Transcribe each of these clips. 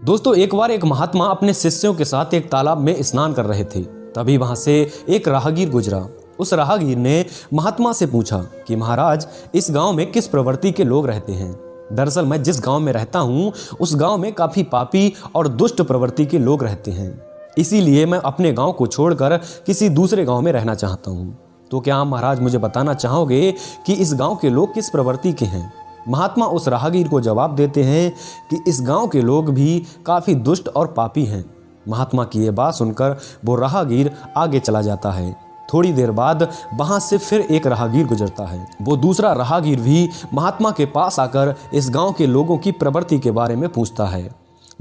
दोस्तों, एक बार एक महात्मा अपने शिष्यों के साथ एक तालाब में स्नान कर रहे थे। तभी वहां से एक राहगीर गुजरा। उस राहगीर ने महात्मा से पूछा कि महाराज, इस गांव में किस प्रवृत्ति के लोग रहते हैं? दरअसल मैं जिस गांव में रहता हूं उस गांव में काफी पापी और दुष्ट प्रवृत्ति के लोग रहते हैं। इसीलिए मैं अपने गांव को छोड़कर किसी दूसरे गांव में रहना चाहता हूं। तो क्या आप महाराज मुझे बताना चाहोगे कि इस गांव के लोग किस प्रवृत्ति के हैं? महात्मा उस राहगीर को जवाब देते हैं कि इस गांव के लोग भी काफी दुष्ट और पापी हैं। महात्मा की ये बात सुनकर वो राहगीर आगे चला जाता है। थोड़ी देर बाद वहां से फिर एक राहगीर गुजरता है। वो दूसरा राहगीर भी महात्मा के पास आकर इस गांव के लोगों की प्रवृत्ति के बारे में पूछता है।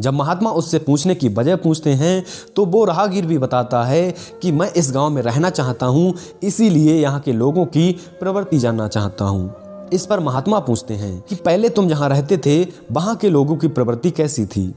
जब महात्मा उससे पूछने की वजह पूछते हैं तो वो राहगीर भी बताता है कि मैं इस गांव में रहना चाहता हूं, इसीलिए यहाँ के लोगों की प्रवृत्ति जानना चाहता हूं। इस पर महात्मा पूछते हैं कि पहले तुम जहाँ रहते थे वहाँ के लोगों की प्रवृत्ति कैसी थी?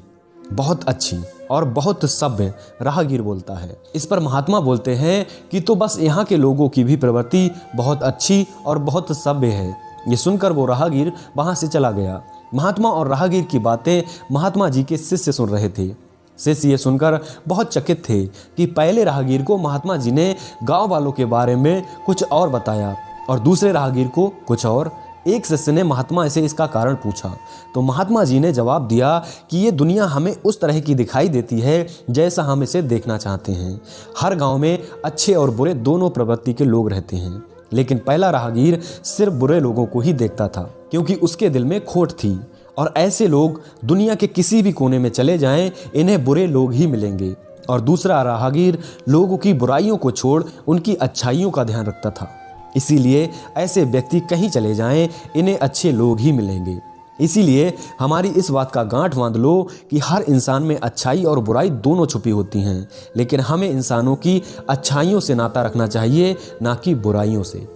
बहुत अच्छी और बहुत सभ्य, राहगीर बोलता है। इस पर महात्मा बोलते हैं कि तो बस यहाँ के लोगों की भी प्रवृत्ति बहुत अच्छी और बहुत सभ्य है। ये सुनकर वो राहगीर वहाँ से चला गया। महात्मा और राहगीर की बातें महात्मा जी के शिष्य सुन रहे थे। शिष्य ये सुनकर बहुत चकित थे कि पहले राहगीर को महात्मा जी ने गाँव वालों के बारे में कुछ और बताया और दूसरे राहगीर को कुछ और। एक शिष्य ने महात्मा से इसका कारण पूछा तो महात्मा जी ने जवाब दिया कि ये दुनिया हमें उस तरह की दिखाई देती है जैसा हम इसे देखना चाहते हैं। हर गांव में अच्छे और बुरे दोनों प्रवृत्ति के लोग रहते हैं, लेकिन पहला राहगीर सिर्फ बुरे लोगों को ही देखता था क्योंकि उसके दिल में खोट थी। और ऐसे लोग दुनिया के किसी भी कोने में चले जाएं, इन्हें बुरे लोग ही मिलेंगे। और दूसरा राहगीर लोगों की बुराइयों को छोड़ उनकी अच्छाइयों का ध्यान रखता था। इसीलिए ऐसे व्यक्ति कहीं चले जाएं, इन्हें अच्छे लोग ही मिलेंगे। इसीलिए हमारी इस बात का गांठ बांध लो कि हर इंसान में अच्छाई और बुराई दोनों छुपी होती हैं, लेकिन हमें इंसानों की अच्छाइयों से नाता रखना चाहिए, ना कि बुराइयों से।